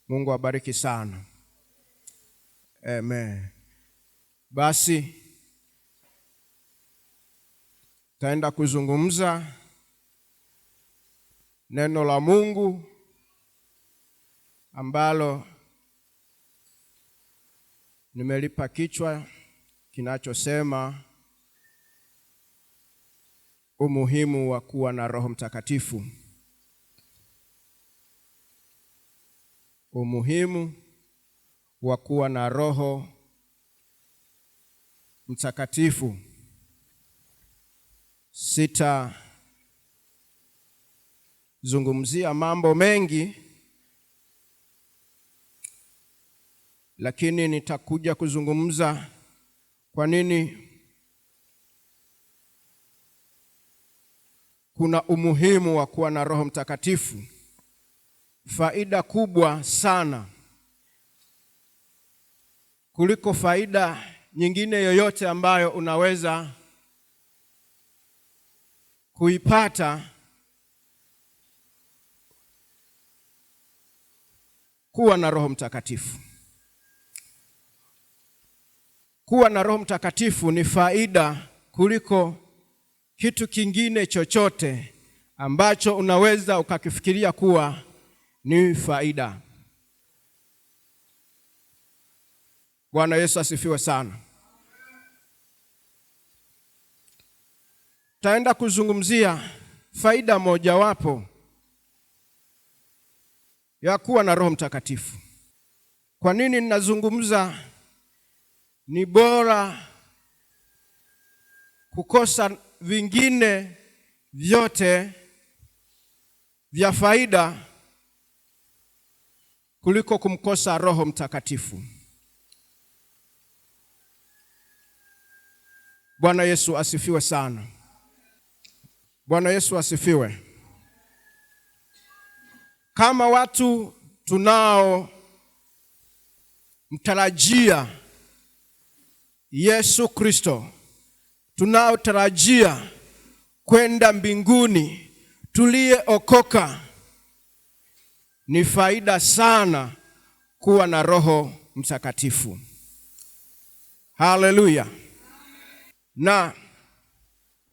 Mungu abariki sana. Amen. Basi taenda kuzungumza neno la Mungu ambalo nimelipa kichwa kinachosema umuhimu wa kuwa na Roho Mtakatifu. Umuhimu wa kuwa na Roho Mtakatifu. Sitazungumzia mambo mengi, lakini nitakuja kuzungumza kwa nini kuna umuhimu wa kuwa na Roho Mtakatifu. Faida kubwa sana kuliko faida nyingine yoyote ambayo unaweza kuipata kuwa na Roho Mtakatifu. Kuwa na Roho Mtakatifu ni faida kuliko kitu kingine chochote ambacho unaweza ukakifikiria kuwa ni faida. Bwana Yesu asifiwe sana. Taenda kuzungumzia faida mojawapo ya kuwa na Roho Mtakatifu. Kwa nini ninazungumza ni bora kukosa vingine vyote vya faida kuliko kumkosa Roho Mtakatifu? Bwana Yesu asifiwe sana. Bwana Yesu asifiwe. Kama watu tunao mtarajia Yesu Kristo, tunaotarajia kwenda mbinguni, tulieokoka, ni faida sana kuwa na Roho Mtakatifu. Haleluya. Na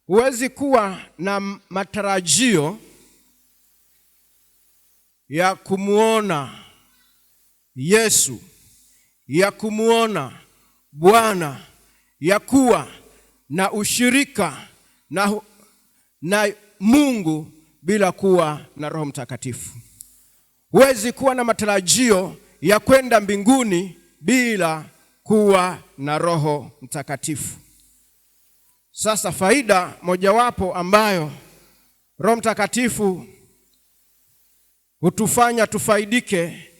huwezi kuwa na matarajio ya kumuona Yesu, ya kumuona Bwana, ya kuwa na ushirika na Mungu bila kuwa na Roho Mtakatifu. Huwezi kuwa na matarajio ya kwenda mbinguni bila kuwa na Roho Mtakatifu. Sasa faida mojawapo ambayo Roho Mtakatifu hutufanya tufaidike,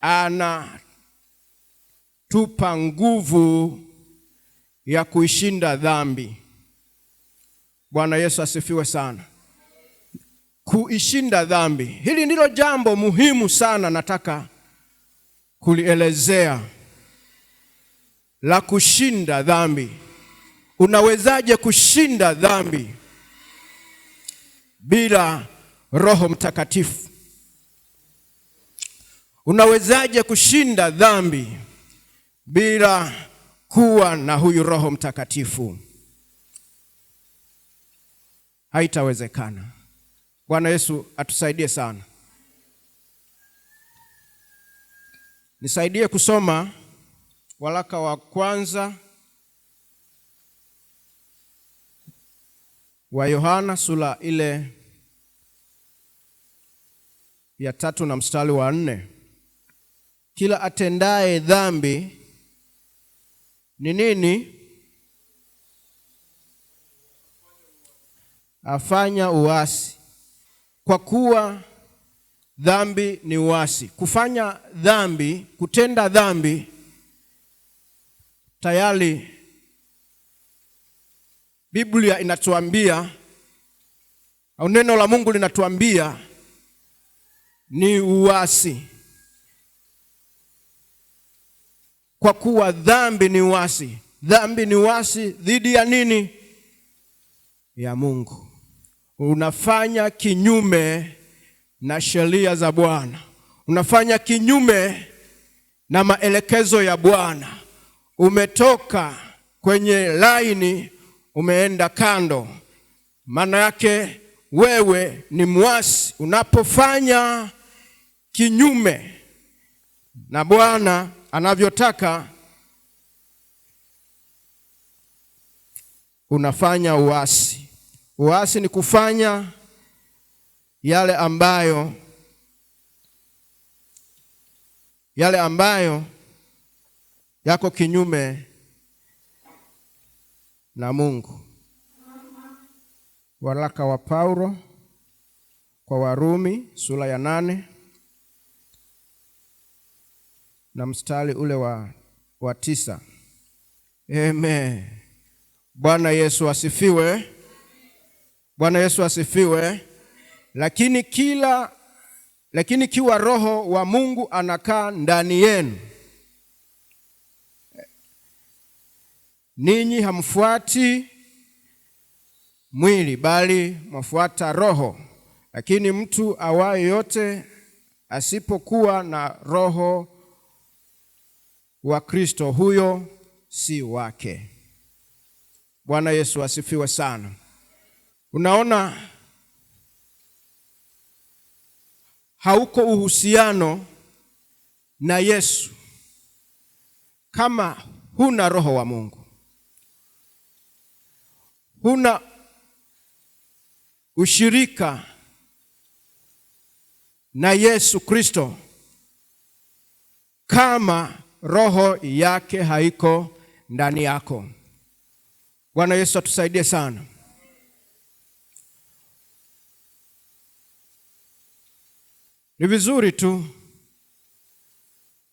anatupa nguvu ya kuishinda dhambi. Bwana Yesu asifiwe sana. Kuishinda dhambi, hili ndilo jambo muhimu sana nataka kulielezea, la kushinda dhambi. Unawezaje kushinda dhambi bila Roho Mtakatifu? Unawezaje kushinda dhambi bila kuwa na huyu Roho Mtakatifu? Haitawezekana. Bwana Yesu atusaidie sana. Nisaidie kusoma waraka wa kwanza wa Yohana sura ile ya 3 na mstari wa 4. Kila atendaye dhambi ni nini? Afanya uasi. Kwa kuwa dhambi ni uasi. Kufanya dhambi, kutenda dhambi, tayari Biblia inatuambia, au neno la Mungu linatuambia ni uasi. Kwa kuwa dhambi ni uasi. Dhambi ni uasi dhidi ya nini? Ya Mungu. Unafanya kinyume na sheria za Bwana. unafanya kinyume na maelekezo ya Bwana. Umetoka kwenye laini, umeenda kando. Maana yake wewe ni mwasi. Unapofanya kinyume na Bwana anavyotaka, unafanya uasi. Uasi ni kufanya yale ambayo yako kinyume na Mungu. Waraka wa Paulo kwa Warumi sura ya 8 na mstari ule wa 9. Amen. Bwana Yesu asifiwe. Bwana Yesu asifiwe. Lakini kiwa Roho wa Mungu anakaa ndani yenu, ninyi hamfuati mwili bali mwafuata Roho. Lakini mtu awaye yote asipokuwa na Roho wa Kristo, huyo si wake. Bwana Yesu asifiwe sana. Unaona, hauko uhusiano na Yesu kama huna Roho wa Mungu. Huna ushirika na Yesu Kristo kama Roho yake haiko ndani yako. Bwana Yesu atusaidie sana. Ni vizuri tu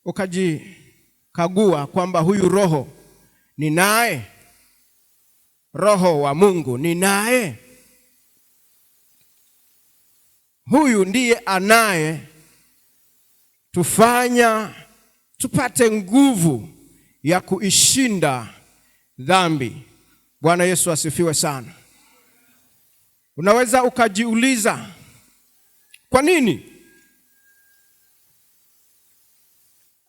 ukajikagua kwamba huyu Roho ni naye, Roho wa Mungu ni naye. Huyu ndiye anaye tufanya tupate nguvu ya kuishinda dhambi. Bwana Yesu asifiwe sana. Unaweza ukajiuliza, kwa nini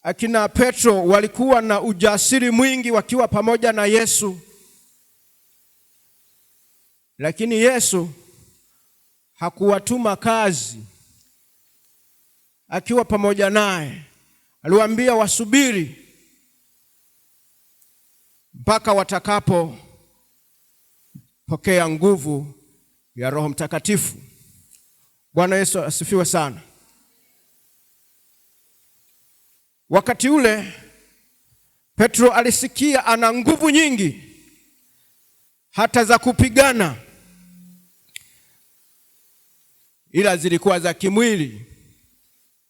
akina Petro walikuwa na ujasiri mwingi wakiwa pamoja na Yesu, lakini Yesu hakuwatuma kazi akiwa pamoja naye? Aliwaambia wasubiri mpaka watakapo pokea nguvu ya Roho Mtakatifu. Bwana Yesu asifiwe sana. Wakati ule Petro alisikia ana nguvu nyingi hata za kupigana, ila zilikuwa za kimwili,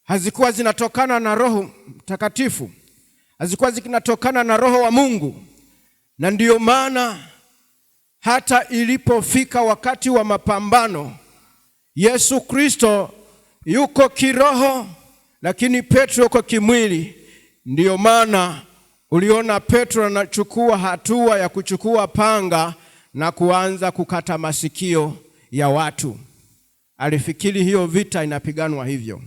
hazikuwa zinatokana na Roho Mtakatifu, hazikuwa zinatokana na Roho wa Mungu. Na ndiyo maana hata ilipofika wakati wa mapambano, Yesu Kristo yuko kiroho lakini Petro yuko kimwili. Ndiyo maana uliona Petro anachukua hatua ya kuchukua panga na kuanza kukata masikio ya watu. Alifikiri hiyo vita inapiganwa hivyo.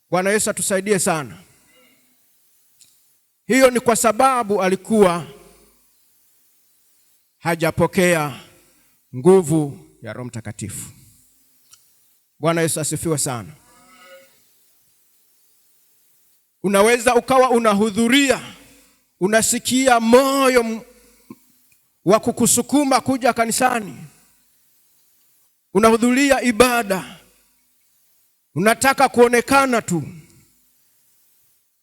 Bwana Yesu atusaidie sana. Hiyo ni kwa sababu alikuwa hajapokea nguvu ya Roho Mtakatifu. Bwana Yesu asifiwe sana. Unaweza ukawa unahudhuria, unasikia moyo wa kukusukuma kuja kanisani, unahudhuria ibada, unataka kuonekana tu,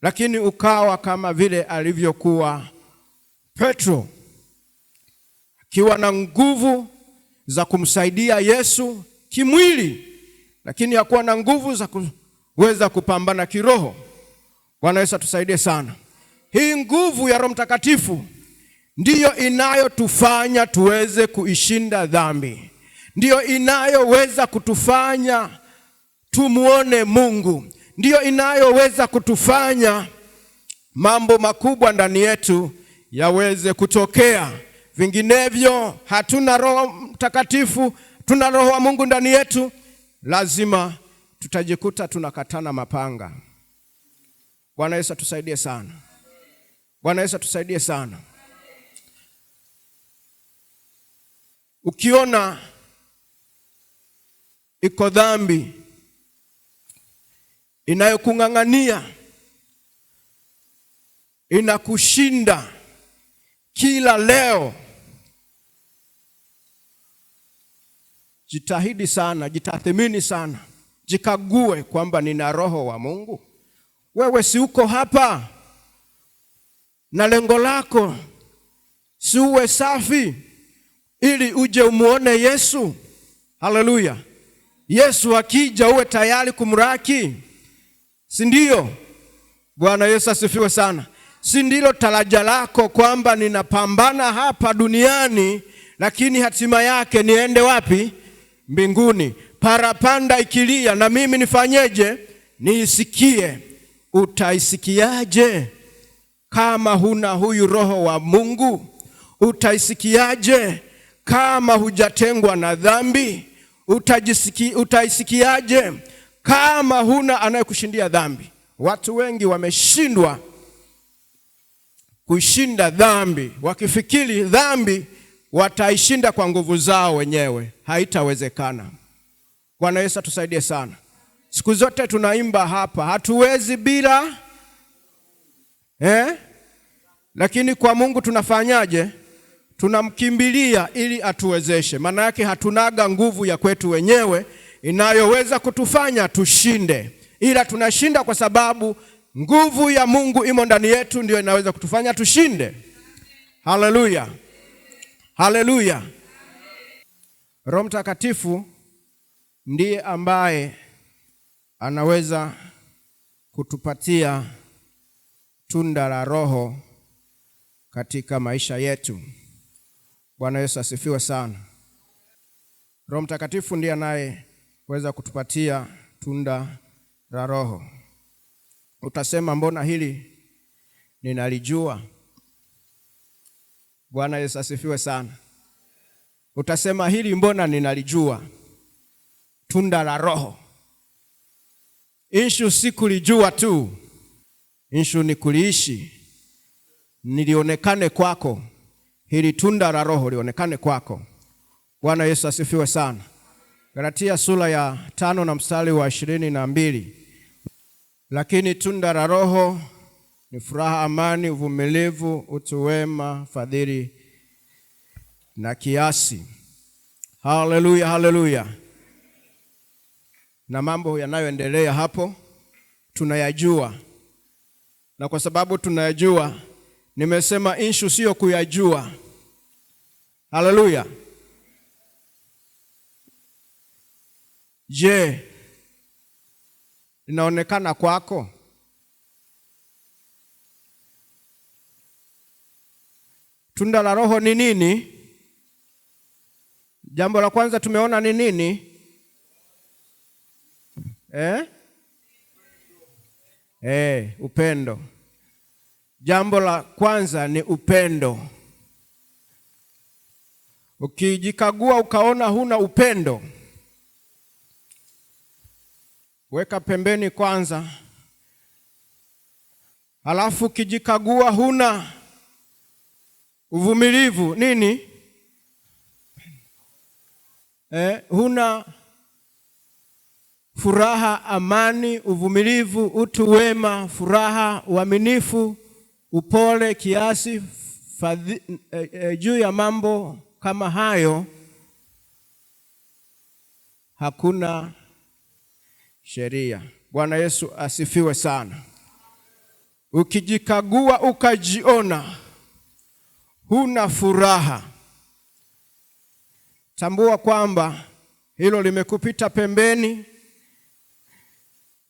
lakini ukawa kama vile alivyokuwa Petro, akiwa na nguvu za kumsaidia Yesu kimwili, lakini hakuwa na nguvu za kuweza kupambana kiroho. Bwana Yesu atusaidie sana. Hii nguvu ya Roho Mtakatifu ndiyo inayotufanya tuweze kuishinda dhambi. Ndiyo inayoweza kutufanya tumuone Mungu. Ndiyo inayoweza kutufanya mambo makubwa ndani yetu yaweze kutokea. Vinginevyo hatuna Roho Mtakatifu, tuna Roho wa Mungu ndani yetu, lazima tutajikuta tunakatana mapanga. Bwana Yesu atusaidie sana. Bwana Yesu atusaidie sana. Ukiona iko dhambi inayokung'ang'ania, inakushinda kila leo, jitahidi sana, jitathmini sana, jikague kwamba nina roho wa Mungu. Wewe si uko hapa na lengo lako si uwe safi ili uje umuone Yesu? Haleluya. Yesu akija uwe tayari kumraki, si ndio? Bwana Yesu asifiwe sana. Si ndilo taraja lako kwamba ninapambana hapa duniani lakini hatima yake niende wapi? Mbinguni. Parapanda ikilia na mimi nifanyeje? Niisikie. Utaisikiaje kama huna huyu roho wa Mungu? Utaisikiaje kama hujatengwa na dhambi? Utaisikiaje kama huna anayekushindia dhambi? Watu wengi wameshindwa kushinda dhambi, wakifikiri dhambi wataishinda kwa nguvu zao wenyewe. Haitawezekana. Bwana Yesu atusaidie sana. Siku zote tunaimba hapa, hatuwezi bila lakini kwa Mungu tunafanyaje? Tunamkimbilia ili atuwezeshe. Maana yake hatunaga nguvu ya kwetu wenyewe inayoweza kutufanya tushinde, ila tunashinda kwa sababu nguvu ya Mungu imo ndani yetu, ndio inaweza kutufanya tushinde. Haleluya. Haleluya. Roho Mtakatifu ndiye ambaye anaweza kutupatia tunda la Roho katika maisha yetu. Bwana Yesu asifiwe sana. Roho Mtakatifu ndiye anayeweza kutupatia tunda la Roho. Utasema mbona hili ninalijua? Bwana Yesu asifiwe sana. Utasema hili mbona ninalijua? Tunda la Roho. Issue si kulijua tu. Issue ni kuliishi. Nilionekane kwako. Hili tunda la Roho lionekane kwako. Bwana Yesu asifiwe sana. Galatia sura ya 5 na mstari wa 22. Lakini tunda la Roho ni furaha, amani, uvumilivu, utu wema, fadhili na kiasi. Haleluya, haleluya. Na mambo yanayoendelea hapo tunayajua. Na kwa sababu tunayajua, nimesema issue sio kuyajua. Haleluya. Je, linaonekana kwako? Tunda la Roho ni nini? Jambo la kwanza tumeona ni nini? Upendo. Jambo la kwanza ni upendo. Ukijikagua ukaona huna upendo, weka pembeni kwanza. Halafu ukijikagua huna uvumilivu, nini? Huna furaha, amani, uvumilivu, utu wema, furaha, uaminifu, upole, kiasi, juu ya mambo kama hayo hakuna sheria. Bwana Yesu asifiwe sana. Ukijikagua ukajiona huna furaha, tambua kwamba hilo limekupita pembeni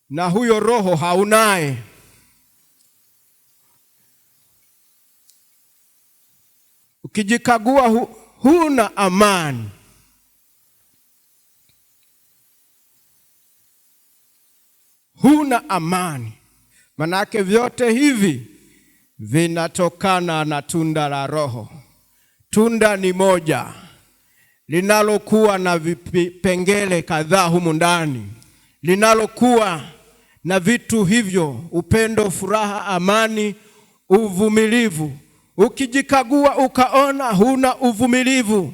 na huyo Roho haunaye. Ukijikagua huna amani, huna amani, manake vyote hivi vinatokana na tunda la Roho. Tunda ni moja linalokuwa na vipengele kadhaa humu ndani, linalokuwa na vitu hivyo: upendo, furaha, amani, uvumilivu. Ukijikagua ukaona huna uvumilivu,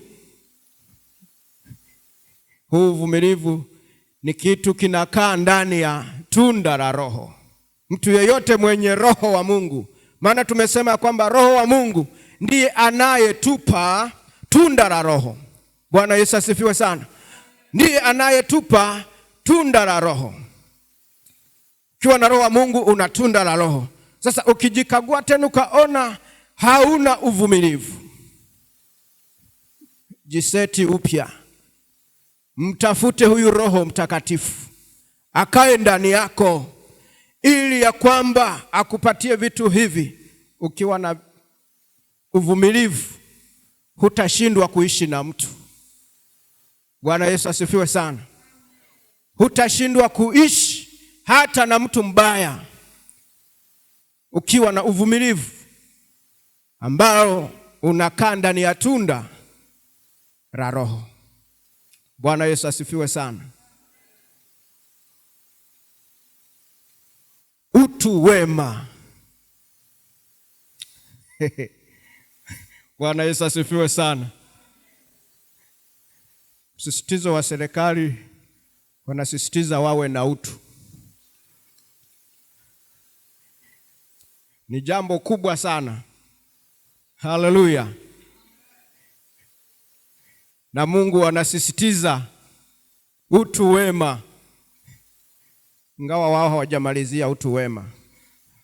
huu uvumilivu ni kitu kinakaa ndani ya tunda la Roho. Mtu yeyote mwenye Roho wa Mungu, maana tumesema kwamba Roho wa Mungu ndiye anayetupa tunda la Roho. Bwana Yesu asifiwe sana. Ndiye anayetupa tunda la Roho. Ukiwa na Roho wa Mungu una tunda la Roho. Sasa ukijikagua tena ukaona hauna uvumilivu, jiseti upya. Mtafute huyu Roho Mtakatifu akae ndani yako, ili ya kwamba akupatie vitu hivi. Ukiwa na uvumilivu hutashindwa kuishi na mtu. Bwana Yesu asifiwe sana. Hutashindwa kuishi hata na mtu mbaya, ukiwa na uvumilivu ambao unakaa ndani ya tunda la Roho. Bwana Yesu asifiwe sana. Utu wema. Bwana Yesu asifiwe sana. Msisitizo wa serikali wanasisitiza wawe na utu. Ni jambo kubwa sana. Haleluya. Na Mungu anasisitiza utu wema, ingawa wao hawajamalizia utu wema,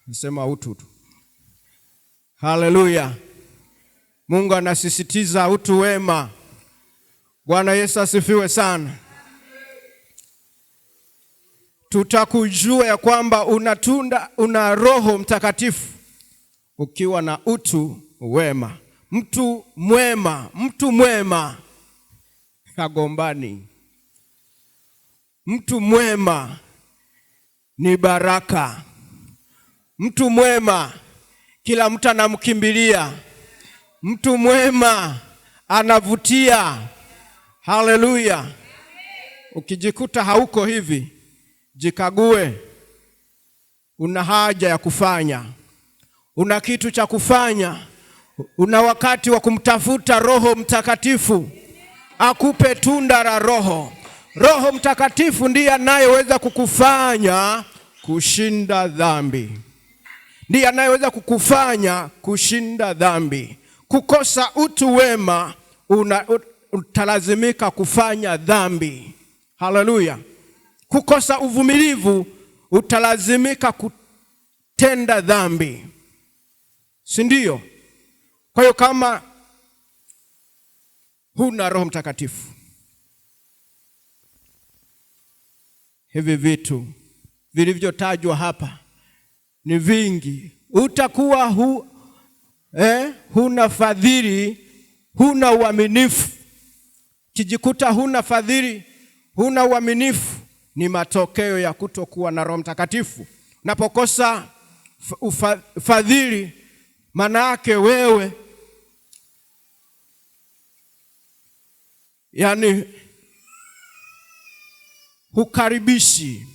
nasema utu tu. Haleluya. Mungu anasisitiza utu wema. Bwana Yesu asifiwe sana. Tutakujua ya kwamba una Roho Mtakatifu ukiwa na utu wema. Mtu mwema hagombani. Mtu mwema ni baraka. Mtu mwema kila mtu anamkimbilia. Mtu mwema anavutia. Haleluya. Ukijikuta hauko hivi, jikague. Una haja ya kufanya, una kitu cha kufanya, una wakati wa kumtafuta Roho Mtakatifu akupe tunda la Roho. Roho Mtakatifu ndiye anayeweza kukufanya kushinda dhambi. Ndiye anayeweza kukufanya kushinda dhambi. Kukosa utu wema utalazimika kufanya dhambi. Haleluya. Kukosa uvumilivu utalazimika kutenda dhambi. Si ndio? Kwa hiyo kama huna Roho Mtakatifu, hivi vitu vilivyotajwa hapa ni vingi. Utakuwa huna fadhili, huna uaminifu. Kijikuta huna fadhili, huna uaminifu, ni matokeo ya kutokuwa na Roho Mtakatifu. Unapokosa fadhili, maana yake wewe hukaribishi.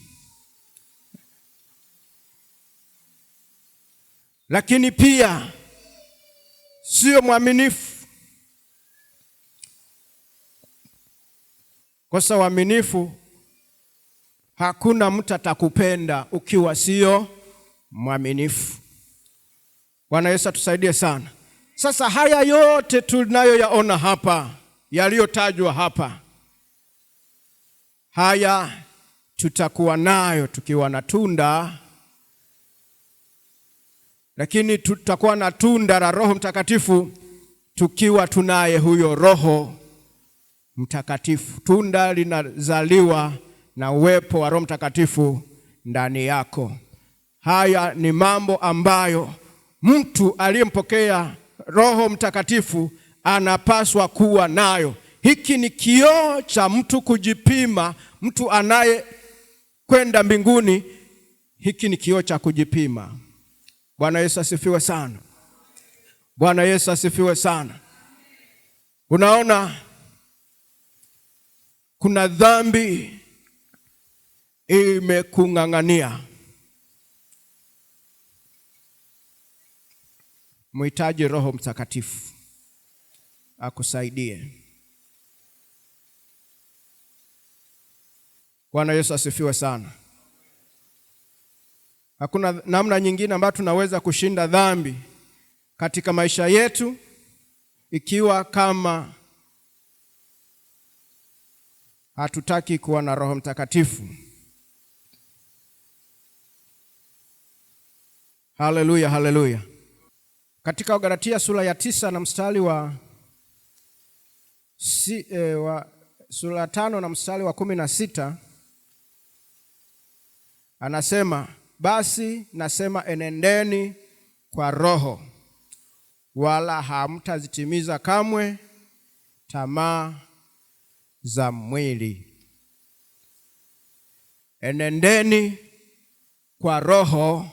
Lakini pia sio mwaminifu. Kosa uaminifu, hakuna mtu atakupenda ukiwa sio mwaminifu. Bwana Yesu atusaidie sana. Sasa haya yote tunayoyaona hapa, yaliyotajwa hapa, haya tutakuwa nayo tukiwa na tunda, lakini tutakuwa na tunda la Roho Mtakatifu tukiwa tunaye huyo Roho Mtakatifu. Tunda linazaliwa na uwepo wa Roho Mtakatifu ndani yako. Haya ni mambo ambayo mtu aliyempokea Roho Mtakatifu anapaswa kuwa nayo. Hiki ni kioo cha mtu kujipima. Mtu anaye kwenda mbinguni, hiki ni kioo cha kujipima. Bwana Yesu asifiwe sana. Bwana Yesu asifiwe sana. Unaona, kuna dhambi imekung'ang'ania. Mhitaji Roho Mtakatifu akusaidie. Bwana Yesu asifiwe sana. Hakuna namna nyingine ambayo tunaweza kushinda dhambi katika maisha yetu ikiwa kama hatutaki kuwa na Roho Mtakatifu. Haleluya, haleluya. Katika Galatia sura ya 9 na mstari wa sura 5 na mstari wa 16 anasema, basi nasema enendeni kwa Roho, wala hamtazitimiza kamwe tamaa za mwili. Enendeni kwa Roho,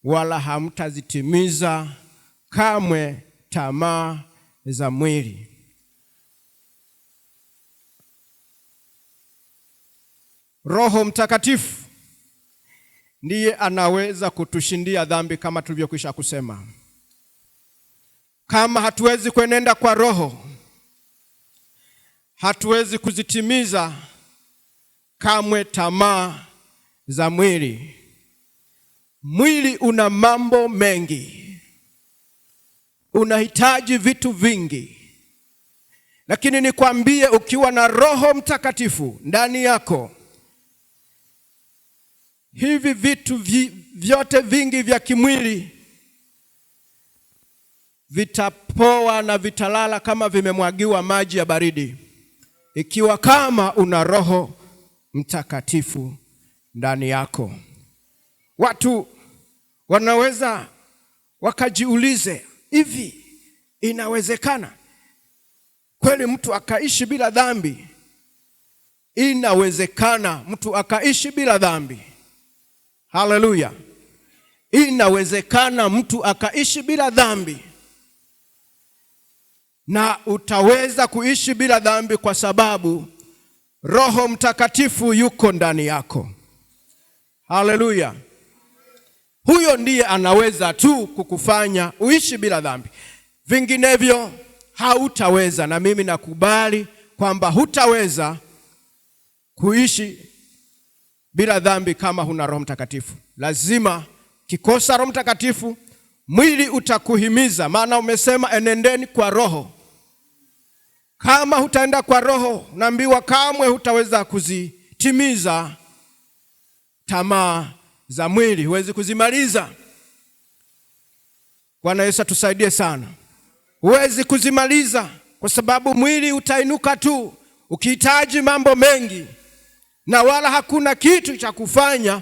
wala hamtazitimiza kamwe tamaa za mwili. Roho Mtakatifu ndiye anaweza kutushindia dhambi kama tulivyokwisha kusema. Kama hatuwezi kuenenda kwa Roho, hatuwezi kuzitimiza kamwe tamaa za mwili. Mwili una mambo mengi, unahitaji vitu vingi, lakini nikwambie, ukiwa na Roho Mtakatifu ndani yako, hivi vitu vyote vingi vya kimwili vitapoa na vitalala kama vimemwagiwa maji ya baridi, ikiwa kama una Roho Mtakatifu ndani yako. Watu wanaweza wakajiulize, hivi inawezekana kweli mtu akaishi bila dhambi? Inawezekana mtu akaishi bila dhambi. Haleluya. Inawezekana mtu akaishi bila dhambi, na utaweza kuishi bila dhambi kwa sababu Roho Mtakatifu yuko ndani yako. Haleluya. Huyo ndiye anaweza tu kukufanya uishi bila dhambi. Vinginevyo hautaweza, na mimi nakubali kwamba hutaweza kuishi bila dhambi kama huna Roho Mtakatifu. Lazima kikosa Roho Mtakatifu, mwili utakuhimiza, maana umesema enendeni kwa Roho. Kama hutaenda kwa Roho, naambiwa kamwe hutaweza kuzitimiza tamaa za mwili, huwezi kuzimaliza. Bwana Yesu atusaidie sana. Huwezi kuzimaliza kwa sababu mwili utainuka tu ukihitaji mambo mengi, na wala hakuna kitu cha kufanya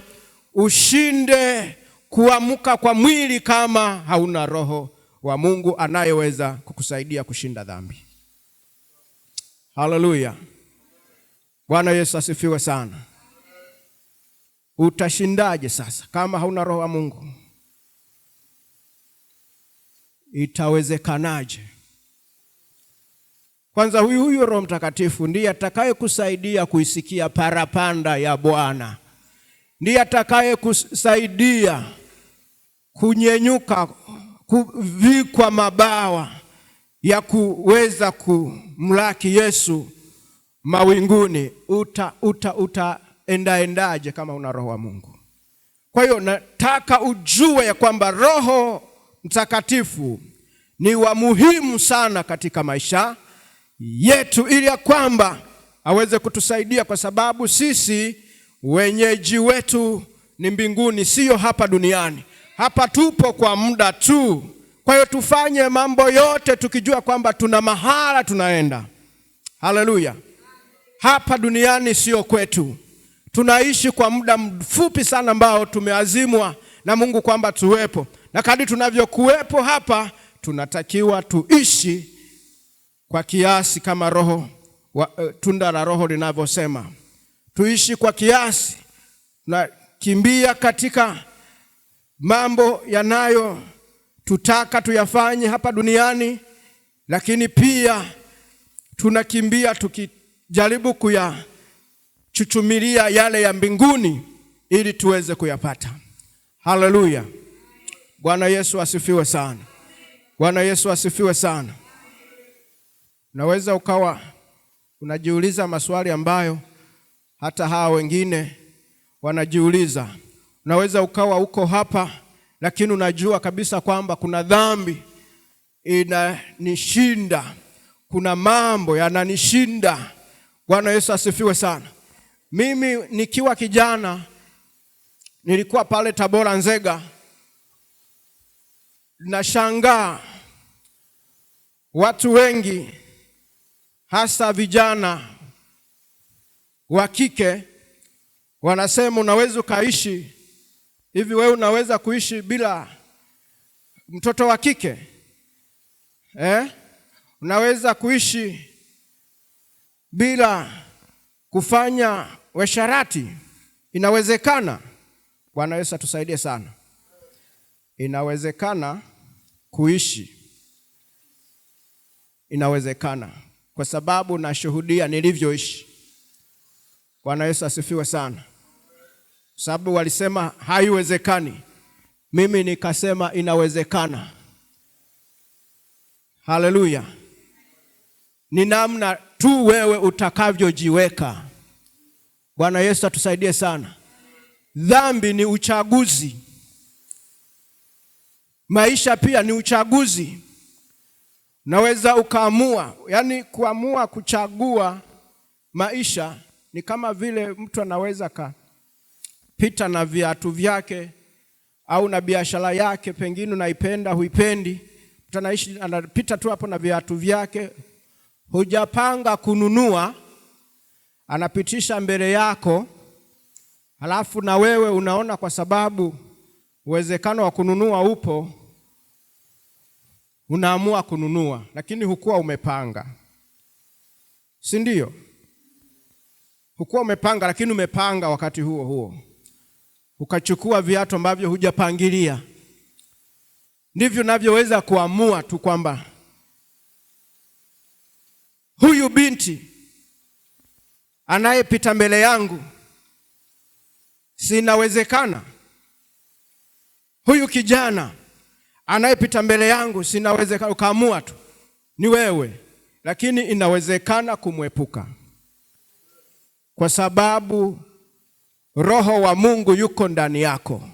ushinde kuamka kwa mwili kama hauna Roho wa Mungu anayeweza kukusaidia kushinda dhambi. Haleluya. Bwana Yesu asifiwe sana. Utashindaje sasa kama hauna Roho wa Mungu? Itawezekanaje? Kwanza huyu Roho Mtakatifu ndiye atakayekusaidia kuisikia parapanda ya Bwana. Ndiye atakayekusaidia kunyenyuka, kuvikwa mabawa ya kuweza kumlaki Yesu mawinguni. Utaendaje kama una Roho wa Mungu? Kwa hiyo nataka ujue ya kwamba Roho Mtakatifu ni wa muhimu sana katika maisha yetu, ili ya kwamba aweze kutusaidia, kwa sababu sisi wenyeji wetu ni mbinguni, sio hapa duniani. Hapa tupo kwa muda tu. Kwa hiyo tufanye mambo yote tukijua kwamba tuna mahala tunaenda. Haleluya. Hapa duniani sio kwetu. Tunaishi kwa muda mfupi sana ambao tumeazimwa na Mungu kwamba tuwepo. Na kadri tunavyokuwepo hapa, tunatakiwa tuishi kwa kiasi kama tunda la Roho linavyosema. Tuishi kwa kiasi, na kimbia katika mambo yanayo tutaka tuyafanye hapa duniani, lakini pia tunakimbia tukijaribu kuyachuchumilia yale ya mbinguni ili tuweze kuyapata. Haleluya. Bwana Yesu asifiwe sana. Bwana Yesu asifiwe sana. Unaweza ukawa unajiuliza maswali ambayo hata hawa wengine wanajiuliza. Unaweza ukawa uko hapa lakini unajua kabisa kwamba kuna dhambi inanishinda. Kuna mambo yananishinda. Bwana Yesu asifiwe sana. Mimi nikiwa kijana nilikuwa pale Tabora Nzega. Nashangaa watu wengi hasa vijana wa kike wanasema unaweza ukaishi hivi, wewe unaweza kuishi bila mtoto wa kike? Unaweza kuishi bila kufanya uasherati? Inawezekana. Bwana Yesu atusaidie sana. Inawezekana kuishi. Inawezekana kwa sababu nashuhudia nilivyoishi. Bwana Yesu asifiwe sana. Sababu walisema haiwezekani, mimi nikasema inawezekana. Haleluya. Ni namna tu wewe utakavyojiweka. Bwana Yesu atusaidie sana. Dhambi ni uchaguzi. Maisha pia ni uchaguzi. Naweza ukaamua, yani kuamua kuchagua maisha ni kama vile mtu anaweza kapita na viatu vyake au na biashara yake, pengine unaipenda huipendi. Mtu anapita tu hapo na viatu vyake, hujapanga kununua, anapitisha mbele yako, halafu na wewe unaona kwa sababu uwezekano wa kununua upo, unaamua kununua, lakini hukuwa umepanga. Si ndio? Hukuwa umepanga, lakini umepanga wakati huo huo ukachukua viatu ambavyo hujapangilia. Ndivyo navyoweza kuamua tu kwamba huyu binti anayepita mbele yangu sinawezekana. Huyu kijana anayepita mbele yangu sinawezekana. Ukaamua tu ni wewe, lakini inawezekana kumwepuka kwa sababu Roho wa Mungu yuko ndani yako,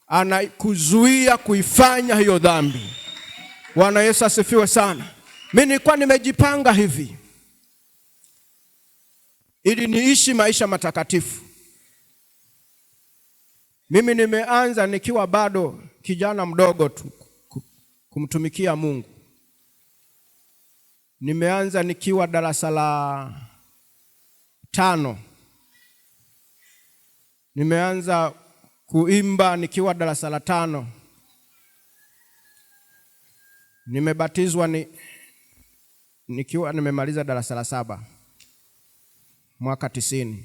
anakuzuia kuifanya hiyo dhambi. Bwana Yesu asifiwe sana. Mimi nilikuwa nimejipanga hivi ili niishi maisha matakatifu. Mimi nimeanza nikiwa bado kijana mdogo tu kumtumikia Mungu. Nimeanza nikiwa darasa la 5. Nimeanza kuimba nikiwa darasa la 5. Nimebatizwa nikiwa nimemaliza darasa la 7 mwaka 90.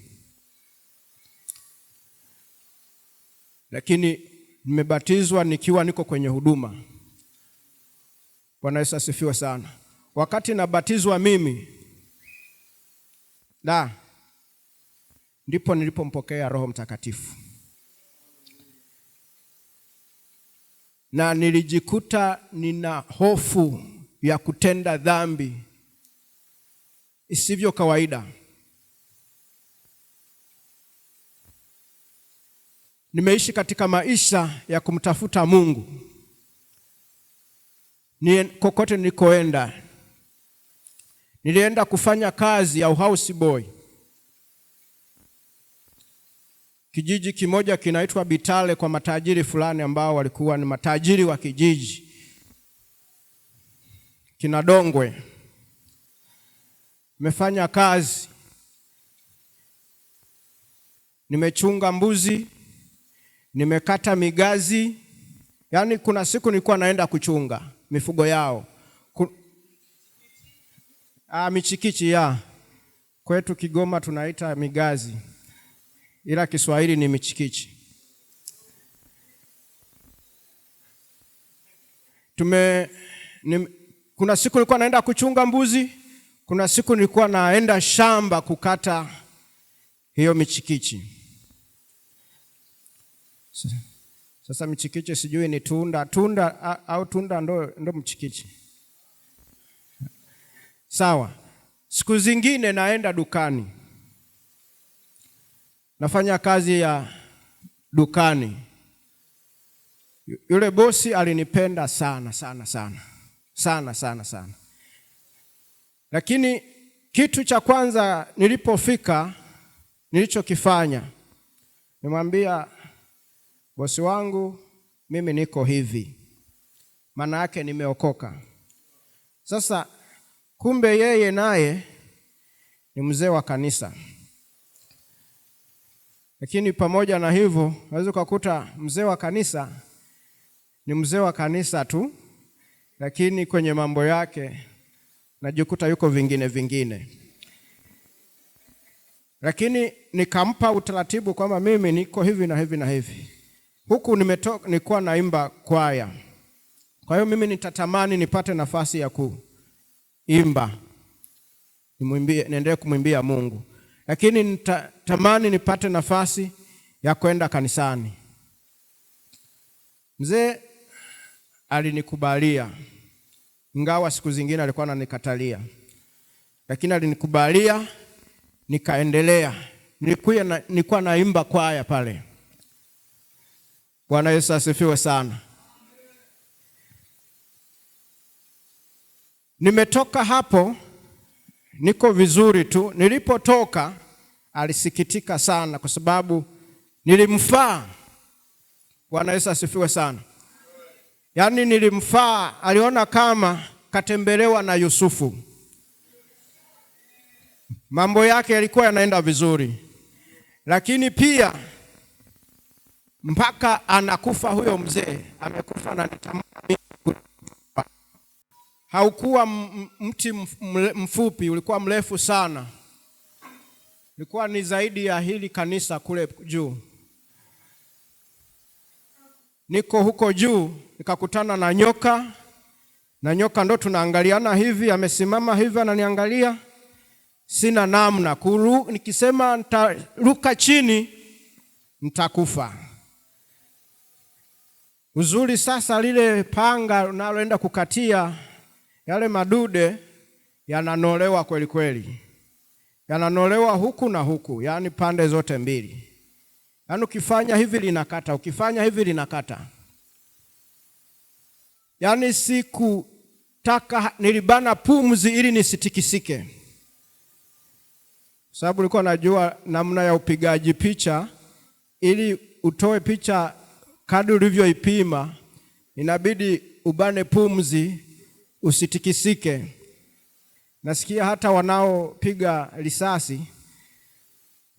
Lakini nimebatizwa nikiwa niko kwenye huduma. Bwana Yesu asifiwe sana. Wakati nabatizwa mimi ndipo nilipompokea Roho Mtakatifu. Na nilijikuta nina hofu ya kutenda dhambi isivyo kawaida. Nimeishi katika maisha ya kumtafuta Mungu. Kokote nilikoenda. Nilienda kufanya kazi ya house boy. Kijiji kimoja kinaitwa Bitale kwa matajiri fulani ambao walikuwa ni matajiri wa kijiji. Kinadongwe. Nimefanya kazi. Nimechunga mbuzi, nimekata migazi. Yaani kuna siku nilikuwa naenda kuchunga mifugo yao. Michikichi ya. Kwetu Kigoma tunaita migazi, ila Kiswahili ni michikichi. Kuna siku nilikuwa naenda kuchunga mbuzi, kuna siku nilikuwa naenda shamba kukata hiyo michikichi. Sasa mchikichi sijui ni tunda au tunda ndo mchikichi. Sawa. Siku zingine naenda dukani. Nafanya kazi ya dukani. Yule bosi alinipenda sana sana sana. Sana sana sana. Lakini kitu cha kwanza nilipofika nilichokifanya, nimwambia bosi wangu, mimi niko hivi. Maana yake nimeokoka. Sasa kumbe yeye naye ni mzee wa kanisa. Lakini pamoja na hivyo, unaweza kukuta mzee wa kanisa ni mzee wa kanisa tu, lakini kwenye mambo yake najikuta yuko vingine. Lakini nikampa utaratibu kwamba mimi niko hivi na hivi na hivi. Huku nilikuwa naimba kwaya. Kwa hiyo mimi nitatamani nipate nafasi ya kuimba. Niendelee kumwimbia Mungu. Lakini nitatamani nipate nafasi ya kwenda kanisani. Mzee alinikubalia. Ingawa siku zingine alikuwa ananikatalia. Lakini alinikubalia, nikaendelea. Nilikuwa naimba kwaya pale. Bwana Yesu asifiwe sana. Nimetoka hapo, niko vizuri tu. Nilipotoka alisikitika sana kwa sababu nilimfaa. Bwana Yesu asifiwe sana. Yaani nilimfaa, aliona kama katembelewa na Yusufu. Mambo yake yalikuwa yanaenda vizuri. Lakini pia mpaka anakufa huyo mzee, amekufa na nitamani. Haukuwa mti mfupi, ulikuwa mrefu sana. Ulikuwa ni zaidi ya hili kanisa kule juu. Niko huko juu, nikakutana na nyoka. Na nyoka ndo tunaangaliana hivi, amesimama hivi ananiangalia. Sina namna, nikisema nitaruka chini nitakufa. Uzuri sasa lile panga unaloenda kukatia yale madude yananolewa kweli kweli. Yananolewa huku na huku, yani pande zote mbili. Yani ukifanya hivi linakata, ukifanya hivi linakata. Yani sikutaka, nilibana pumzi ili nisitikisike. Sababu nilikuwa najua namna ya upigaji picha, ili utoe picha kadri ulivyoipima, inabidi ubane pumzi usitikisike. Nasikia hata wanaopiga risasi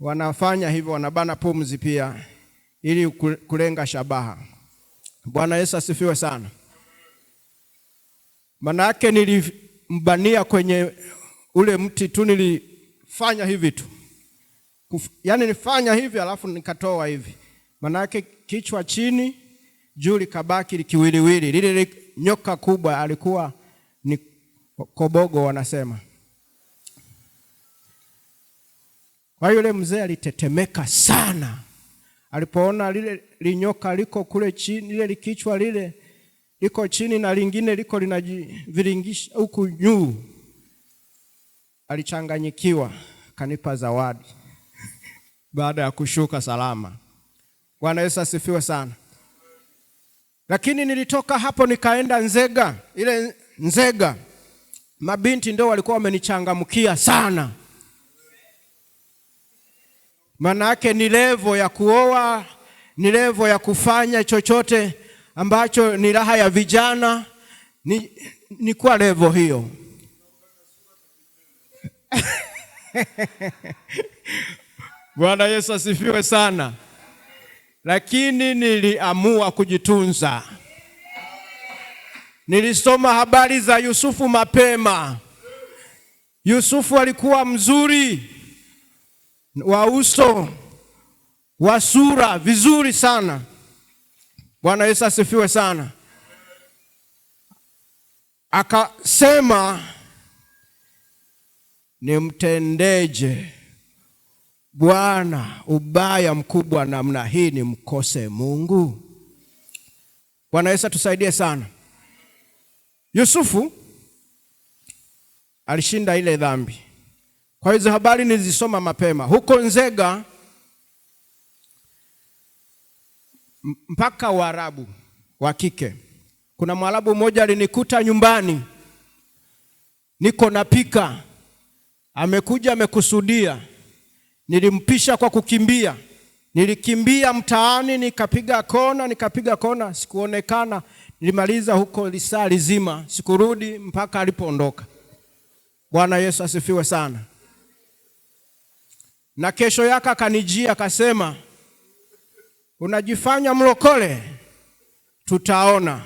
wanafanya hivyo, wanabana pumzi pia ili kulenga shabaha. Bwana Yesu asifiwe sana. Maana yake nilimbania kwenye ule mti tu, nilifanya hivi tu. Yaani nifanya hivi alafu nikatoa hivi. Maana yake kichwa chini, juu likabaki likiwiliwili. Lile nyoka kubwa alikuwa ni kobogo wanasema. Kwa hiyo yule mzee alitetemeka sana. Alipoona lile linyoka liko kule chini, lile kichwa lile liko chini na lingine liko linajiviringisha huku juu. Alichanganyikiwa, kanipa zawadi baada ya kushuka salama. Bwana Yesu asifiwe sana. Lakini nilitoka hapo nikaenda Nzega. Ile Nzega mabinti ndio walikuwa wamenichangamkia sana. Maana yake ni level ya kuoa, ni level ya kufanya chochote ambacho ni raha ya vijana, ni kwa level hiyo. Bwana Yesu asifiwe sana. Lakini niliamua kujitunza. Nilisoma habari za Yusufu mapema. Yusufu alikuwa mzuri wa uso, wa sura, vizuri sana. Bwana Yesu asifiwe sana. Akasema, nimtendeje Bwana ubaya mkubwa namna hii nimkose Mungu? Bwana Yesu atusaidie sana. Yusufu alishinda ile dhambi. Kwa hizo habari nilizisoma mapema. Huko Nzega mpaka Waarabu wa kike. Kuna Mwarabu mmoja alinikuta nyumbani, niko napika, amekuja amekusudia. Nilimpisha kwa kukimbia. Nilikimbia mtaani, nikapiga kona, sikuonekana. Nilimaliza huko lisaa lizima, sikurudi mpaka alipoondoka. Bwana Yesu asifiwe sana. Na kesho yake akanijia akasema, unajifanya mlokole, tutaona.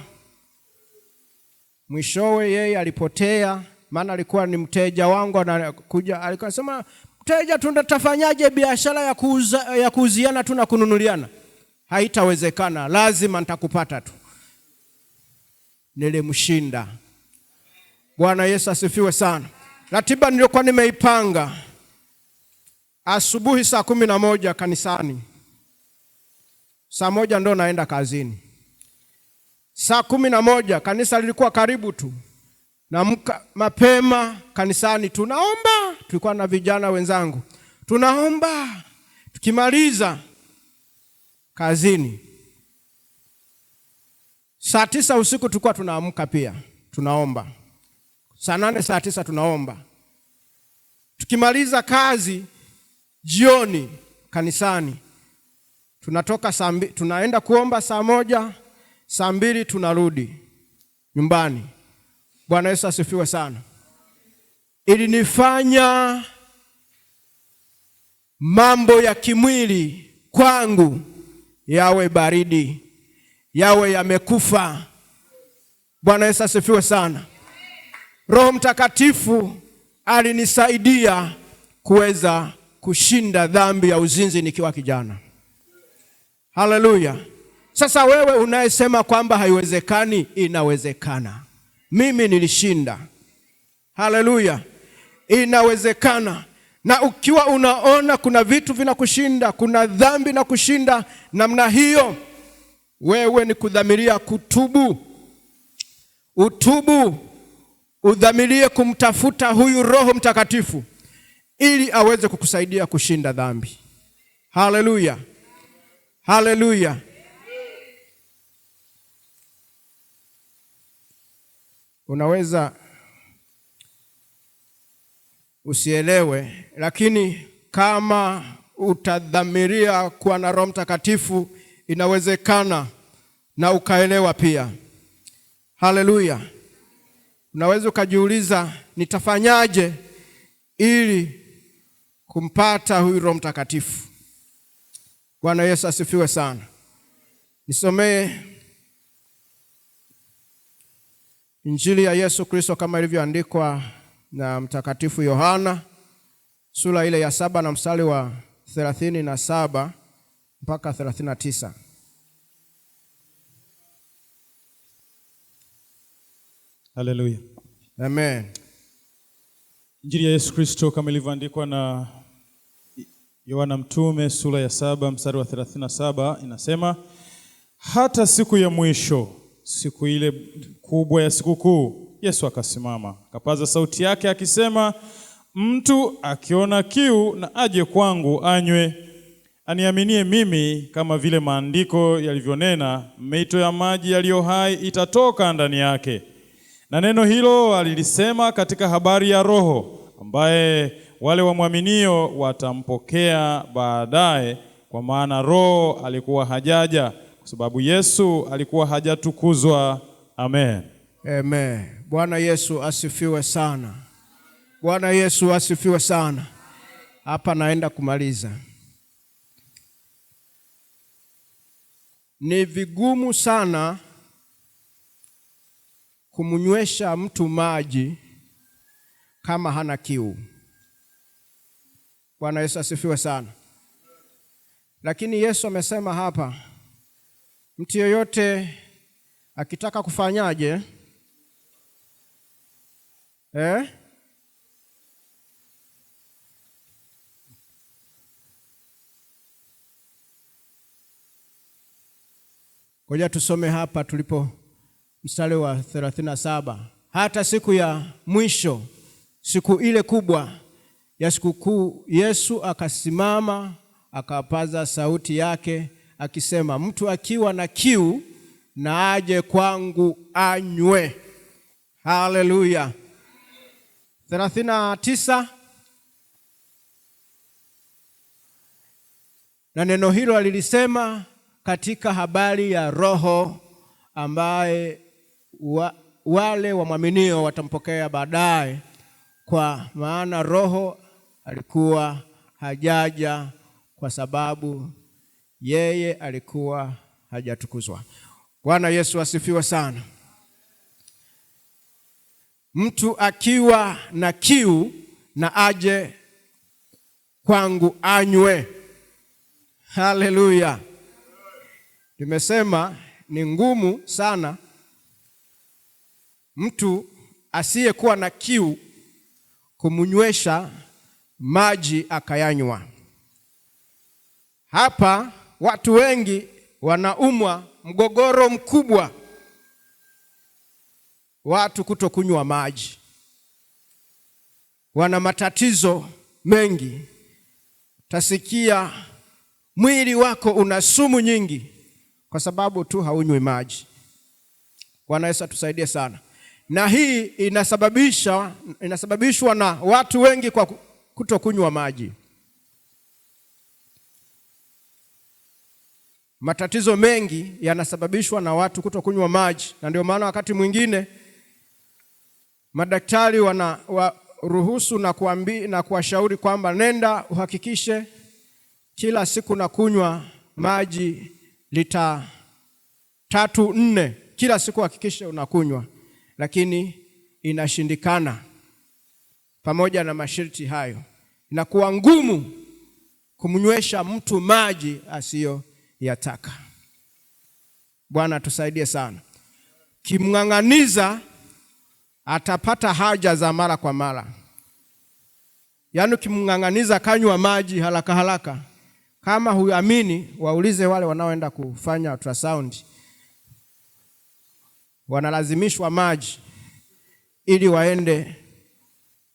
Mwishowe yeye alipotea, maana alikuwa ni mteja wangu, anakuja alikuwa anasema, mteja, tunatafanyaje biashara ya kuuziana tu na kununuliana? Haitawezekana, lazima nitakupata tu. Nilimshinda. Bwana Yesu asifiwe sana. Ratiba niliyokuwa nimeipanga, asubuhi saa 11 kanisani, saa 1 ndo naenda kazini. Saa 11 kanisa lilikuwa karibu tu, na mapema kanisani tunaomba. Tulikuwa na vijana wenzangu, tunaomba. Tukimaliza kazini saa 9 usiku tulikuwa tunaamka pia tunaomba. Saa 8 saa 9 tunaomba. Tukimaliza kazi jioni kanisani, tunatoka tunaenda kuomba saa 1, saa 2 tunarudi nyumbani. Bwana Yesu asifiwe sana. Ilinifanya mambo ya kimwili kwangu yawe baridi, yawe yamekufa. Bwana Yesu asifiwe sana. Roho Mtakatifu alinisaidia kuweza kushinda dhambi ya uzinzi nikiwa kijana. Haleluya. Sasa wewe unayesema kwamba haiwezekani, inawezekana. Mimi nilishinda. Haleluya. Inawezekana. Na ukiwa unaona kuna vitu vinakushinda, kuna dhambi na kushinda namna hiyo, wewe ni kudhamiria kutubu. Utubu, udhamirie kumtafuta huyu Roho Mtakatifu ili aweze kukusaidia kushinda dhambi. Haleluya. Haleluya. Unaweza usielewe, lakini kama utadhamiria kuwa na Roho Mtakatifu, inawezekana na ukaelewa pia. Haleluya. Unaweza ukajiuliza, nitafanyaje ili kumpata huyu Roho Mtakatifu? Bwana Yesu asifiwe sana. Nisomee Injili ya Yesu Kristo kama ilivyoandikwa na Mtakatifu Yohana, sura ile ya 7 na mstari wa 37 mpaka 39. Haleluya. Amen. Injili ya Yesu Kristo kama ilivyoandikwa na Yohana Mtume, sura ya 7 mstari wa 37 inasema, hata siku ya mwisho, siku ile kubwa ya sikukuu, Yesu akasimama, akapaza sauti yake akisema, mtu akiona kiu na aje kwangu anywe. Aniaminie mimi, kama vile maandiko yalivyonena, mito ya maji yaliyo hai itatoka ndani yake. Na neno hilo alilisema katika habari ya Roho, ambaye wale wamwaminio watampokea baadaye, kwa maana Roho alikuwa hajaja, kwa sababu Yesu alikuwa hajatukuzwa. Amen. Amen. Bwana Yesu asifiwe sana. Bwana Yesu asifiwe sana. Hapa naenda kumaliza. Ni vigumu sana kumnywesha mtu maji kama hana kiu. Bwana Yesu asifiwe sana. Lakini Yesu amesema hapa, mtu yoyote akitaka kufanyaje? Ngoja tusome hapa tulipo mstari wa 37. Hata siku ya mwisho, siku ile kubwa ya sikukuu, Yesu akasimama akapaza sauti yake akisema, mtu akiwa na kiu na aje kwangu anywe. Haleluya. 39. Na neno hilo alilisema katika habari ya Roho ambaye wale wamwaminio watampokea baadaye, kwa maana Roho alikuwa hajaja kwa sababu yeye alikuwa hajatukuzwa. Bwana Yesu asifiwe sana. Mtu akiwa na kiu na aje kwangu anywe. Haleluya. Nimesema ni ngumu sana mtu asiyekuwa na kiu kumnywesha maji akayanywa. Hapa watu wengi wanaumwa mgogoro mkubwa, watu kutokunywa maji. Wana matatizo mengi. Tasikia mwili wako una sumu nyingi kwa sababu tu haunywi maji. Bwana Yesu atusaidie sana. Na hii inasababishwa na watu wengi kwa kutokunywa maji. Matatizo mengi yanasababishwa na watu kutokunywa maji, na ndio maana wakati mwingine madaktari wanaruhusu na kuwashauri kwamba nenda uhakikishe kila siku na kunywa maji lita 3-4 kila siku, hakikisha unakunywa, lakini inashindikana. Pamoja na masharti hayo, inakuwa ngumu kumnywesha mtu maji asiyoyataka. Bwana tusaidie sana. Kimng'ang'aniza atapata haja za mara kwa mara. Yaani kimng'ang'aniza kanywa maji haraka haraka, kama huamini waulize wale wanaoenda kufanya ultrasound. Wanalazimishwa maji ili waende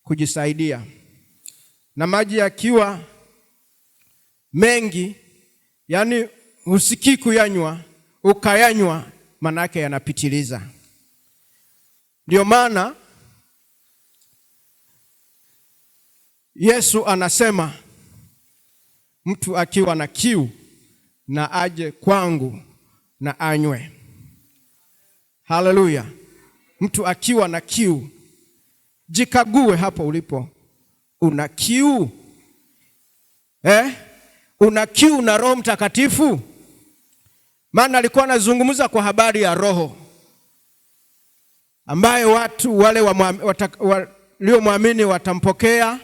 kujisaidia. Na maji yakiwa mengi, yani usikii kuyanywa, ukayanywa, maana yake yanapitiliza. Ndio maana Yesu anasema mtu akiwa na kiu na aje kwangu na anywe. Haleluya. Mtu akiwa na kiu, jikague hapo ulipo. Una kiu? Una kiu na Roho Mtakatifu? Maana alikuwa anazungumza kwa habari ya Roho ambaye watu wale waliomwamini watampokea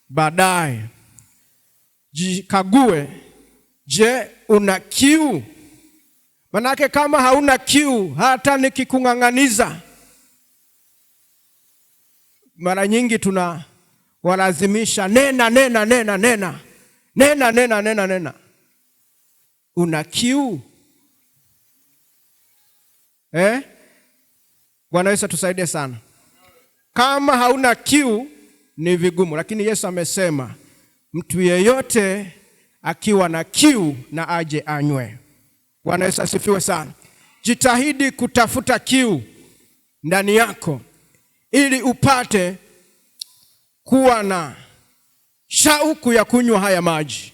baadaye. Jikague, je, una kiu? Manake kama hauna kiu, hata nikikung'ang'aniza, mara nyingi tunawalazimisha nena. Una kiu? Bwana Yesu tusaidie sana. Kama hauna kiu ni vigumu, lakini Yesu amesema mtu yeyote akiwa na kiu na aje anywe. Bwana Yesu asifiwe sana. Jitahidi kutafuta kiu ndani yako ili upate kuwa na shauku ya kunywa haya maji.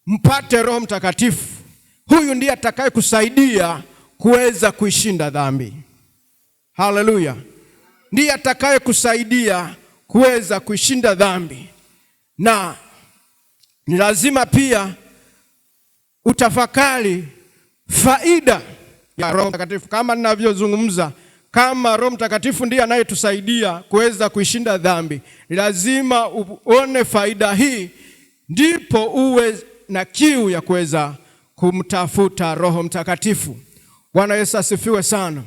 Mpate Roho Mtakatifu. Huyu ndiye atakaye kusaidia kuweza kuishinda dhambi. Haleluya. Ndiye atakaye kusaidia kuweza kuishinda dhambi. Na ni lazima pia utafakari faida ya Roho Mtakatifu. Kama ninavyozungumza, kama Roho Mtakatifu ndiye anayetusaidia kuweza kuishinda dhambi, ni lazima uone faida hii, ndipo uwe na kiu ya kuweza kumtafuta Roho Mtakatifu. Bwana Yesu asifiwe sana.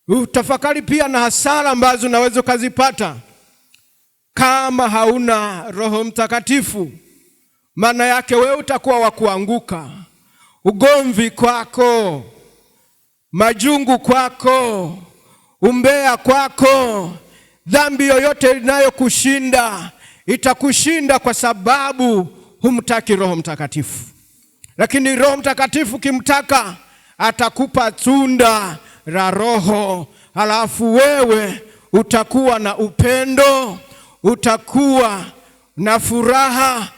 Utafakari pia na hasara ambazo unaweza kuzipata kama hauna Roho Mtakatifu. Maana yake wewe utakuwa wa kuanguka, ugomvi kwako, majungu kwako, umbea kwako, dhambi yoyote inayokushinda itakushinda kwa sababu humtaki Roho Mtakatifu. Lakini Roho Mtakatifu kimtaka, atakupa tunda la Roho, halafu wewe utakuwa na upendo, utakuwa na furaha,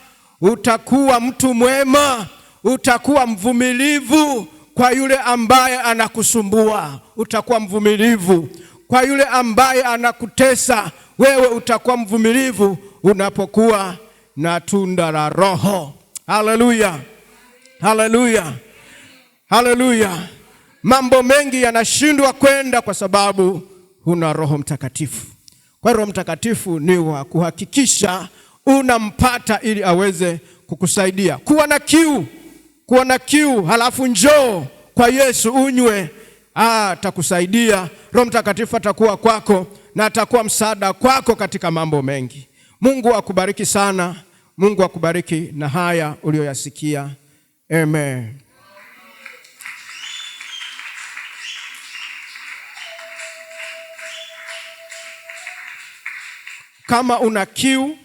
utakuwa mtu mwema, utakuwa mvumilivu kwa yule ambaye anakusumbua, utakuwa mvumilivu kwa yule ambaye anakutesa, wewe utakuwa mvumilivu unapokuwa na tunda la Roho. Haleluya, haleluya, haleluya. Mambo mengi yanashindwa kwenda kwa sababu huna Roho Mtakatifu. Kwa Roho Mtakatifu ni wa kuhakikisha unampata ili aweze kukusaidia. Kuwa na kiu, halafu njoo kwa Yesu unywe, atakusaidia. Roho Mtakatifu atakuwa kwako na atakuwa msaada kwako katika mambo mengi. Mungu akubariki sana. Mungu akubariki na haya uliyoyasikia. Amen. Kama una kiu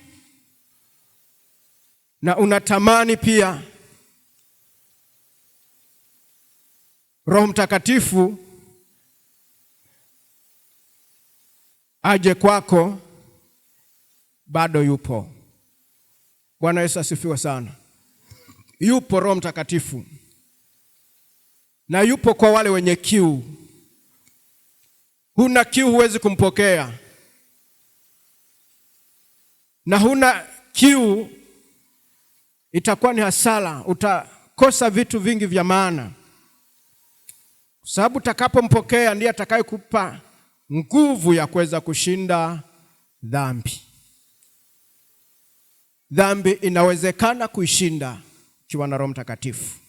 na unatamani pia Roho Mtakatifu aje kwako, bado yupo. Bwana Yesu asifiwe sana. Yupo Roho Mtakatifu, na yupo kwa wale wenye kiu. Huna kiu huwezi kumpokea, na huna kiu itakuwa ni hasara, utakosa vitu vingi vya maana. Kwa sababu utakapompokea ndiye atakayekupa nguvu ya kuweza kushinda dhambi. Dhambi inawezekana kuishinda ukiwa na Roho Mtakatifu.